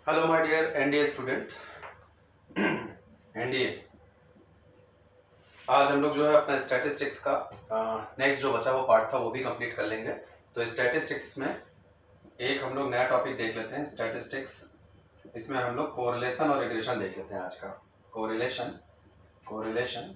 Hello my dear NDA student. NDA आज हम लोग जो है अपना स्टैटिस्टिक्स का नेक्स्ट जो बचा हुआ पार्ट था वो भी कंप्लीट कर लेंगे। तो स्टैटिस्टिक्स में एक हम लोग नया टॉपिक देख लेते हैं स्टैटिस्टिक्स। इसमें हम लोग कोरिलेशन और रिग्रेशन देख लेते हैं आज का। कोरिलेशन कोरिलेशन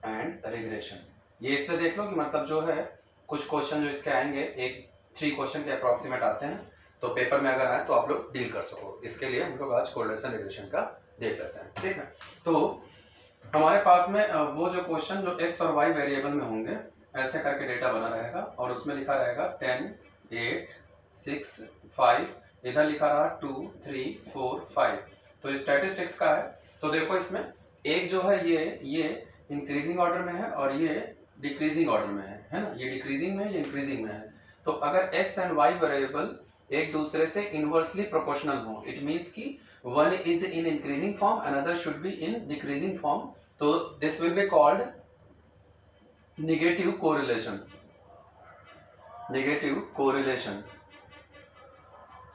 एंड रिग्रेशन, ये इसलिए देख लो कि मतलब जो है कुछ क्वेश्चन जो इसके आएंगे, एक 3 क्वेश्चन के अप्रॉक्सीमेट आते हैं, तो पेपर में अगर आए तो आप लोग डील कर सको। इसके लिए हम लोग आज कोरिलेशन रिग्रेशन का देख लेते हैं, ठीक है। तो हमारे पास में वो जो क्वेश्चन जो एक्स और वाई वेरिएबल में होंगे, ऐसे करके डेटा बना रहेगा और उसमें लिखा रहेगा 10, 8, 6, 5, इधर लिखा रहा 2, 3, 4, 5। तो स्टैटिस्टिक्स का है। तो देखो इसमें एक जो है ये इंक्रीजिंग ऑर्डर में है और ये डिक्रीजिंग ऑर्डर में है ना। ये डिक्रीजिंग में है, ये इंक्रीजिंग में है। तो अगर एक्स एंड वाई वेरिएबल एक दूसरे से इनवर्सली प्रोपोर्शनल हो, इट मीन्स कि one is in increasing form, another should be in decreasing form, so this will be called negative correlation। negative correlation,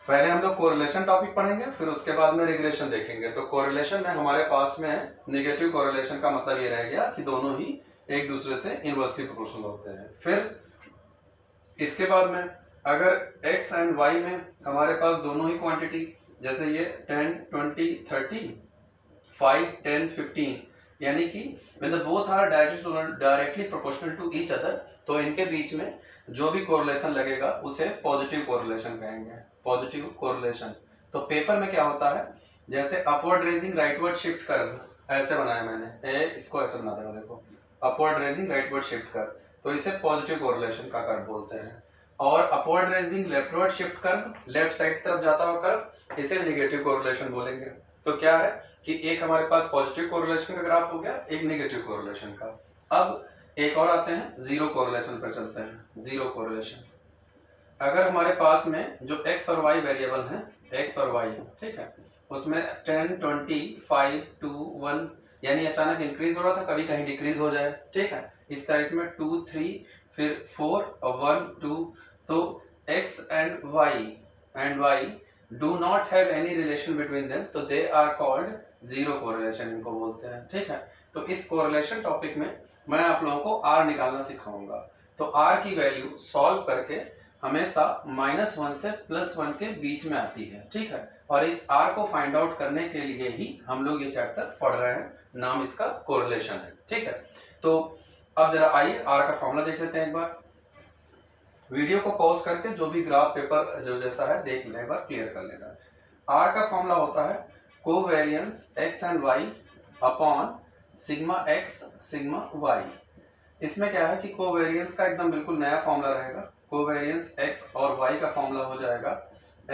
पहले हम लोग कोरिलेशन टॉपिक पढ़ेंगे, फिर उसके बाद में रिग्रेशन देखेंगे। तो कोरिलेशन में हमारे पास में नेगेटिव कोरिलेशन का मतलब ये रह गया कि दोनों ही एक दूसरे से इनवर्सली प्रोपोर्शनल होते हैं। फिर इसके बाद में अगर x एंड y में हमारे पास दोनों ही क्वांटिटी, जैसे ये 10, 20, 30, 5, 10, 15, यानी कि मतलब both are directly proportional to each other, तो इनके बीच में जो भी कोरिलेशन लगेगा उसे पॉजिटिव कोरिलेशन कहेंगे। Positive correlation. तो पेपर में क्या होता है, जैसे अपवर्ड रेजिंग राइटवर्ड शिफ्ट कर, ऐसे बनाया मैंने, इसको ऐसे बना देगा, देखो अपवर्ड रेजिंग राइटवर्ड शिफ्ट कर, तो इसे पॉजिटिव कोरिलेशन का कर्व बोलते हैं। और upward raising leftward shift curve, left side की तरफ जाता हुआ कर्व, इसे नेगेटिव कोरिलेशन बोलेंगे। तो क्या है कि एक हमारे पास पॉजिटिव कोरिलेशन का ग्राफ हो गया, एक नेगेटिव कोरिलेशन का। अब एक और आते हैं, जीरो कोरिलेशन पर चलते हैं। जीरो कोरिलेशन, अगर हमारे पास में जो x और y वेरिएबल हैं, x और y, ठीक है, उसमें 10, 20, 5, 2, 1, यानी अचानक इंक्रीज हो रहा था, कभी कहीं डिक्रीज हो जाए, ठीक है। इस तरह इसमें 2, 3, फिर 4 और 1, 2, तो x and y do not have any relation between them, तो they are called zero correlation, इनको बोलते हैं, ठीक है। तो इस कोरिलेशन टॉपिक में मैं आप लोगों को r निकालना सिखाऊंगा। तो r की वैल्यू सॉल्व करके हमेशा -1 से +1 के बीच में आती है, ठीक है। और इस r को फाइंड आउट करने के लिए ही हम लोग ये चैप्टर पढ़ रहे हैं, नाम इसका कोरिलेशन है, ठीक है। तो अब जरा आइए r का फॉर्मूला देख लेते हैं एक बार। वीडियो को पॉज करके जो भी ग्राफ पेपर जो जैसा है देख लेना, एक बार क्लियर कर लेना। r का फॉर्मूला होता है covariance x and y upon sigma x sigma y। इसमें क्या है कि कोवेरियंस का एकदम बिल्कुल नया फॉर्मूला रहेगा। कोवेरियंस x और y का फॉर्मूला हो जाएगा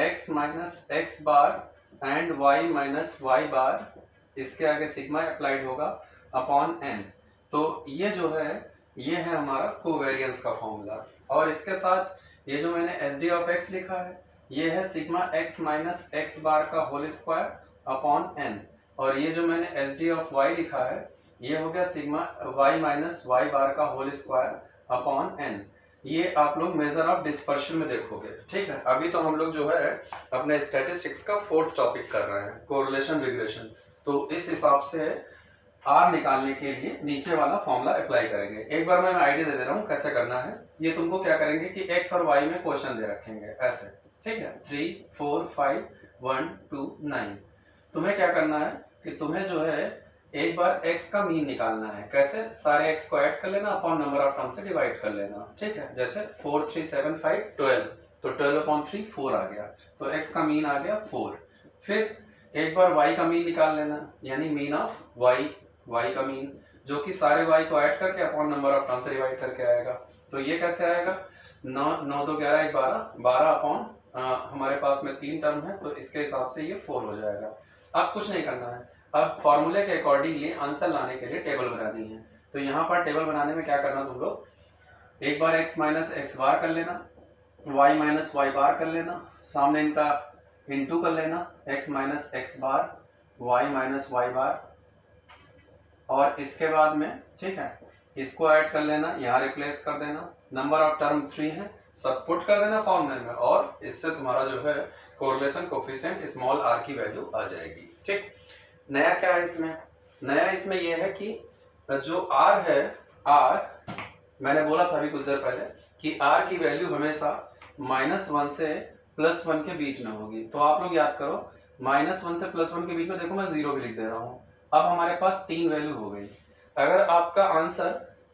x minus x bar and y minus y bar, इसके आगे सिग्मा अप्लाइड होगा अपॉन n। तो ये जो है ये है हमारा कोवेरियंस का फॉर्मूला। और इसके साथ ये जो मैंने एस डी ऑफ एक्स लिखा है, ये है सिग्मा x माइनस एक्स बार का होल स्क्वायर अपॉन n। और ये जो मैंने एस डी ऑफ वाई लिखा है, ये हो गया सिग्मा y माइनस वाई बार का होल स्क्वायर अपॉन n। ये आप लोग मेजर ऑफ डिस्पर्शन में देखोगे, ठीक है। अभी तो हम लोग जो है अपने स्टैटिस्टिक्स का 4th टॉपिक कर रहे हैं, कोरिलेशन रिग्रेशन। तो इस हिसाब से आर निकालने के लिए नीचे वाला फॉर्मूला अप्लाई करेंगे। एक बार मैं आइडिया दे रहा हूँ कैसे करना है। ये तुमको क्या करेंगे कि एक्स और वाई में क्वेश्चन दे रखेंगे ऐसे, ठीक है, 3, 4, 5, 1, 2, 9। तुम्हें क्या करना है कि तुम्हें जो है एक बार x का मीन निकालना है। कैसे? सारे x को ऐड कर लेना, अपॉन नंबर ऑफ टर्म से डिवाइड कर लेना, ठीक है। जैसे 4, 3, 7, 5, 12, तो 12 अपॉन 3 4 आ गया, तो x का मीन आ गया 4। फिर एक बार y का मीन निकाल लेना, यानी मीन ऑफ y का मीन, जो कि सारे y को ऐड करके अपॉन नंबर ऑफ टर्म से डिवाइड करके आएगा। तो ये कैसे आएगा? 9, 9, 2, 11, 1, 12, 12 अपॉन हमारे पास में 3 टर्म है, तो इसके हिसाब से ये 4 हो जाएगा। अब कुछ नहीं करना है, अब फॉर्मूले के अकॉर्डिंगली आंसर लाने के लिए टेबल बनानी है। तो यहाँ पर टेबल बनाने में क्या करना तुम लोग, एक बार x माइनस एक्स बार कर लेना, y माइनस वाई बार कर लेना, सामने इनका इंटू कर लेना, x माइनस एक्स बार y माइनस वाई बार, और इसके बाद में, ठीक है, इसको ऐड कर लेना, यहाँ रिप्लेस कर देना। नंबर ऑफ टर्म 3 है, सब पुट कर देना फॉर्मूले में और इससे तुम्हारा जो है कोरिलेशन कोफिशिएंट स्मॉल r की वैल्यू आ जाएगी। ठीक, नया क्या है इसमें? नया इसमें यह है कि जो r है, r मैंने बोला था अभी कुछ देर पहले कि r की वैल्यू हमेशा -1 से +1 के बीच में होगी। तो आप लोग याद करो, -1 से +1 के बीच में देखो मैं 0 भी लिख दे रहा हूँ। अब हमारे पास 3 वैल्यू हो गई। अगर आपका आंसर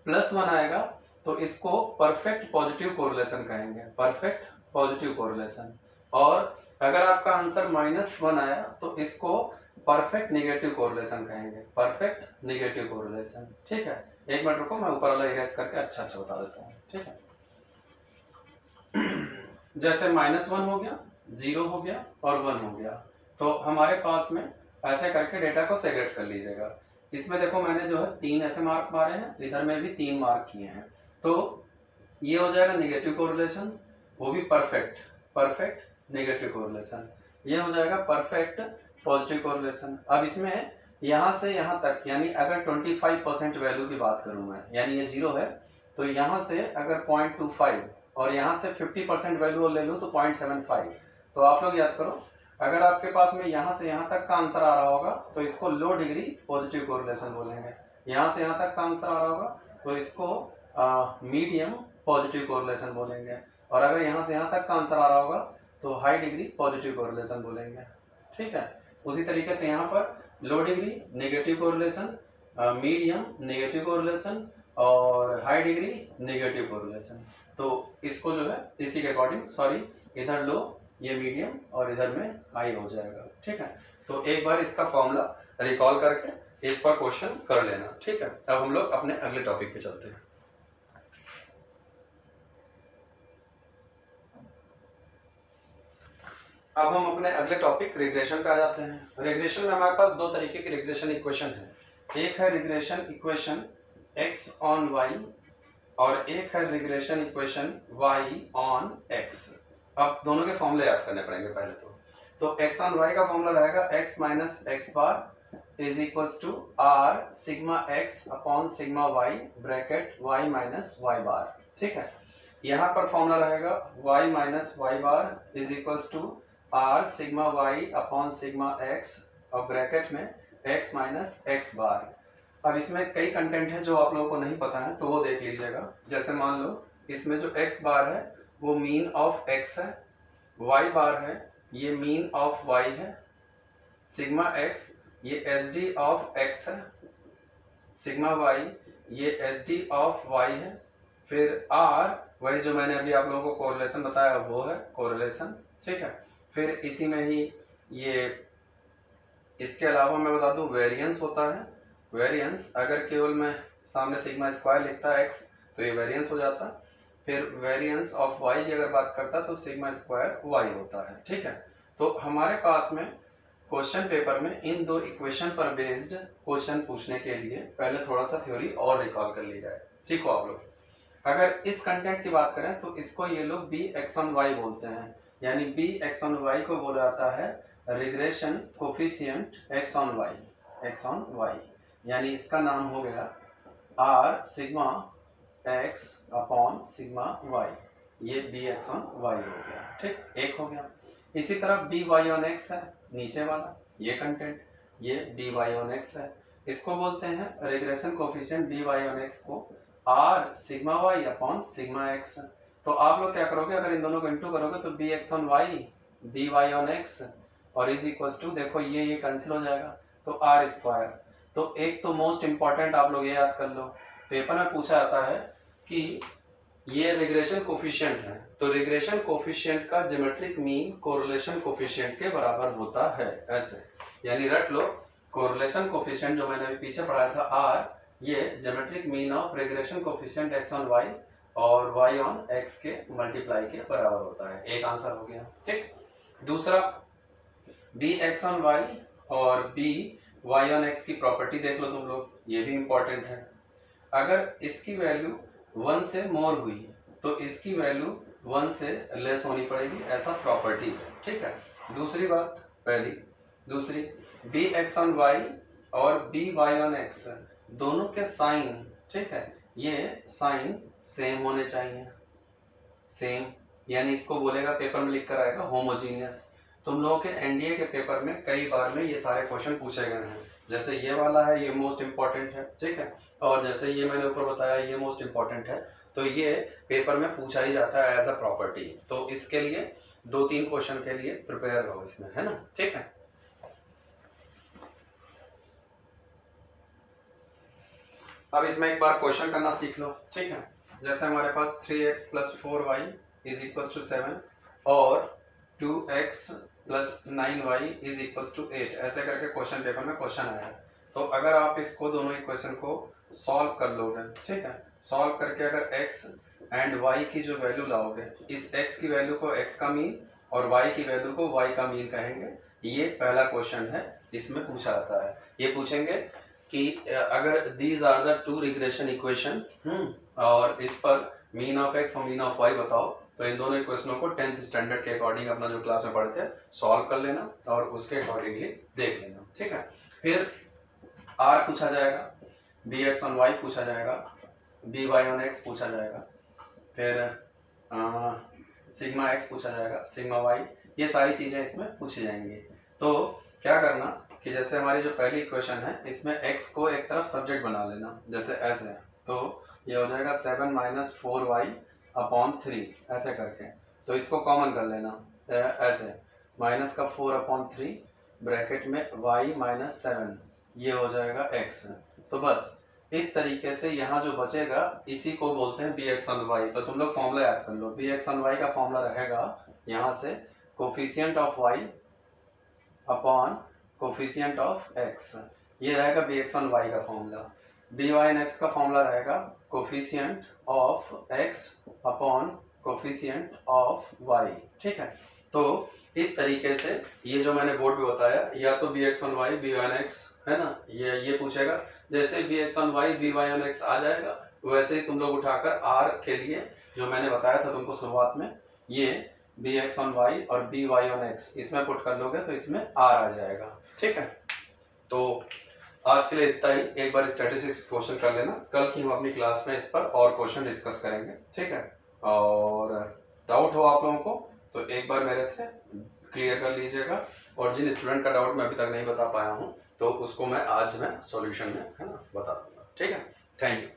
+1 आएगा तो इसको परफेक्ट पॉजिटिव कोरिलेशन कहेंगे, परफेक्ट पॉजिटिव कोरिलेशन। और अगर आपका आंसर -1 आया तो इसको परफेक्ट नेगेटिव कोरिलेशन कहेंगे, परफेक्ट नेगेटिव कोरिलेशन। ठीक है, एक मिनट रुको, मैं ऊपर वाला इरेज करके अच्छा बता देता हूँ। ठीक है, जैसे -1 हो गया, 0 हो गया और 1 हो गया, तो हमारे पास में ऐसे करके डेटा को सेग्रेगेट कर लीजिएगा। इसमें देखो मैंने जो है 3 ऐसे मार्क मारे हैं, इधर में भी 3 मार्क किए हैं, तो ये हो जाएगा नेगेटिव कोरिलेशन, वो भी परफेक्ट, परफेक्ट नेगेटिव कोरिलेशन। ये हो जाएगा परफेक्ट पॉजिटिव कोरिलेशन। अब इसमें यहाँ से यहाँ तक, यानी अगर 25% वैल्यू की बात करूँ मैं, यानी ये 0 है, तो यहाँ से अगर 0.25 और यहाँ से 50% वैल्यू ले लूँ तो 0.75। तो आप लोग याद करो, अगर आपके पास में यहाँ से यहाँ तक का आंसर आ रहा होगा तो इसको लो डिग्री पॉजिटिव कोरिलेशन बोलेंगे, यहाँ से यहाँ तक का आंसर आ रहा होगा तो इसको मीडियम पॉजिटिव कोरिलेशन बोलेंगे, और अगर यहाँ से यहाँ तक का आंसर आ रहा होगा तो हाई डिग्री पॉजिटिव कोरिलेशन बोलेंगे। ठीक है, उसी तरीके से यहाँ पर low degree negative correlation, medium negative correlation और हाई डिग्री नेगेटिव कोरिलेशन। तो इसको जो है इसी के अकॉर्डिंग, सॉरी इधर लो, ये मीडियम और इधर में हाई हो जाएगा। ठीक है, तो एक बार इसका फॉर्मूला रिकॉल करके इस पर क्वेश्चन कर लेना। ठीक है, अब हम लोग अपने अगले टॉपिक पे चलते हैं। अब हम अपने अगले टॉपिक रिग्रेशन पे आ जाते हैं। रिग्रेशन में हमारे पास दो तरीके की रिग्रेशन इक्वेशन है। एक है regression equation x on y और एक है regression equation y on x। अब दोनों के फॉर्मूले याद करने पड़ेंगे पहले तो x ऑन y का फॉर्मूला रहेगा x minus x bar is equals to r sigma x upon sigma y bracket y minus y bar. ठीक है, यहाँ पर फॉर्मूला रहेगा y minus y bar is equals to r sigma y upon sigma x और bracket में x minus x bar. अब इसमें कई कंटेंट है जो आप लोगों को नहीं पता है तो वो देख लीजिएगा। जैसे मान लो इसमें जो x बार है वो मीन ऑफ x है, y बार है ये मीन ऑफ y है, सिग्मा x ये एसडी ऑफ x है, सिग्मा y ये एसडी ऑफ y है, फिर r वही जो मैंने अभी आप लोगों को कोरिलेशन बताया वो है कोरिलेशन। ठीक है, फिर इसी में ही ये, इसके अलावा मैं बता दूं वेरिएंस होता है। वेरिएंस अगर केवल मैं सामने सिग्मा स्क्वायर लिखता है x तो ये वेरिएंस हो जाता। फिर वेरिएंस ऑफ y की अगर बात करता तो सिग्मा स्क्वायर y होता है। ठीक है, तो हमारे पास में क्वेश्चन पेपर में इन दो इक्वेशन पर बेस्ड क्वेश्चन पूछने के लिए पहले थोड़ा सा थ्योरी और रिकॉल कर ली जाए। सीखो आप लोग। अगर इस कंटेंट की बात करें तो इसको ये लोग बी एक्स ऑन वाई बोलते हैं, यानी बी एक्स ऑन वाई को बोला जाता है regression coefficient x on y, x on y, यानी इसका नाम हो गया r sigma x upon sigma y, ये बी एक्स ऑन वाई हो गया। ठीक, एक हो गया। इसी तरह बी वाई ऑन एक्स है नीचे वाला ये कंटेंट, ये बी वाई ऑन एक्स है, इसको बोलते हैं regression coefficient b y on x को r sigma y upon sigma x. तो आप लोग क्या करोगे, अगर इन दोनों को इंटू करोगे तो b x on y b y on x और इज इक्वल्स टू, देखो ये कैंसिल हो जाएगा तो आर स्क्वायर। तो एक तो मोस्ट इंपॉर्टेंट आप लोग ये याद कर लो, पेपर में पूछा जाता है कि ये रिग्रेशन कोफिशिएंट है तो रिग्रेशन कोफिशिएंट का ज्योमेट्रिक मीन कोरिलेशन कोफिशिएंट के बराबर होता है, ऐसे यानी रट लो कोरिलेशन कोफिशिएंट जो मैंने अभी पीछे पढ़ाया था आर, ये geometric mean of regression coefficient x on y और y ऑन x के मल्टीप्लाई के बराबर होता है। एक आंसर हो गया। ठीक, दूसरा बी एक्स ऑन वाई और बी वाई ऑन एक्स की प्रॉपर्टी देख लो तुम लोग, ये भी इंपॉर्टेंट है। अगर इसकी वैल्यू 1 से मोर हुई तो इसकी वैल्यू 1 से लेस होनी पड़ेगी, ऐसा प्रॉपर्टी है। ठीक है, दूसरी बात पहली, दूसरी बी एक्स ऑन वाई और बी वाई ऑन एक्स दोनों के साइन, ठीक है, ये साइन सेम होने चाहिए, सेम, यानी इसको बोलेगा पेपर में लिख कर आएगा होमोजीनियस। तुम लोगों के एनडीए के पेपर में कई बार में ये सारे क्वेश्चन पूछे गए हैं, जैसे ये वाला है ये मोस्ट इंपॉर्टेंट है, ठीक है, और जैसे ये मैंने ऊपर बताया ये मोस्ट इंपॉर्टेंट है, तो ये पेपर में पूछा ही जाता है एज अ प्रॉपर्टी। तो इसके लिए 2-3 क्वेश्चन के लिए प्रिपेयर रहो इसमें, है ना, ठीक है। अब इसमें एक बार क्वेश्चन करना सीख लो, ठीक है। जैसे हमारे पास 3x + 4y = 7 और 2x + 9y = 8, ऐसे करके क्वेश्चन पेपर में क्वेश्चन आया है। तो अगर आप इसको दोनों इक्वेशन को सॉल्व कर लोगे, ठीक है, सॉल्व करके अगर x एंड y की जो वैल्यू लाओगे, इस x की वैल्यू को x का मीन और y की वैल्यू को y का मीन कहेंगे। ये पहला क्वेश्चन है, इसमें पूछा जाता है। ये पूछेंगे कि अगर these are the 2 regression equation और इस पर मीन ऑफ x और मीन ऑफ y बताओ, तो इन दोनों इक्वेशनों को 10th स्टैंडर्ड के अकॉर्डिंग अपना जो क्लास में पढ़ते हैं सॉल्व कर लेना और उसके अकॉर्डिंगली देख लेना, ठीक है। फिर r पूछा जाएगा, bx ऑन y पूछा जाएगा, by ऑन x पूछा जाएगा, फिर सिग्मा x पूछा जाएगा, सिग्मा y, ये सारी चीज़ें इसमें पूछी जाएंगी। तो क्या करना कि जैसे हमारी जो पहली इक्वेशन है इसमें x को एक तरफ सब्जेक्ट बना लेना, जैसे s है, तो ये हो जाएगा 7 - 4y/3 ऐसे करके। तो इसको कॉमन कर लेना ऐसे, माइनस का 4/3 ब्रैकेट में y - 7, ये हो जाएगा x। तो बस इस तरीके से यहाँ जो बचेगा इसी को बोलते हैं bx ऑन y। तो तुम लोग फॉर्मूला याद कर लो, bx ऑन y का फॉर्मूला रहेगा यहाँ से coefficient of y upon coefficient of x, ये रहेगा bx ऑन y का फॉर्मूला। by ऑन x का फॉर्मूला रहेगा coefficient of x upon coefficient of y, ठीक है। तो इस तरीके से ये जो मैंने बोर्ड पे बताया, या तो bx on y by on x है ना, ये पूछेगा। जैसे bx on y by on x आ जाएगा, वैसे ही तुम लोग उठाकर r के लिए जो मैंने बताया था तुमको शुरुआत में, ये bx ऑन y और by ऑन x इसमें पुट कर लोगे तो इसमें r आ जाएगा, ठीक है। तो आज के लिए इतना ही। एक बार स्टैटिस्टिक्स क्वेश्चन कर लेना, कल की हम अपनी क्लास में इस पर और क्वेश्चन डिस्कस करेंगे, ठीक है। और डाउट हो आप लोगों को तो एक बार मेरे से क्लियर कर लीजिएगा, और जिन स्टूडेंट का डाउट मैं अभी तक नहीं बता पाया हूँ तो उसको मैं आज में सॉल्यूशन में है ना बता दूंगा, ठीक है। Thank you.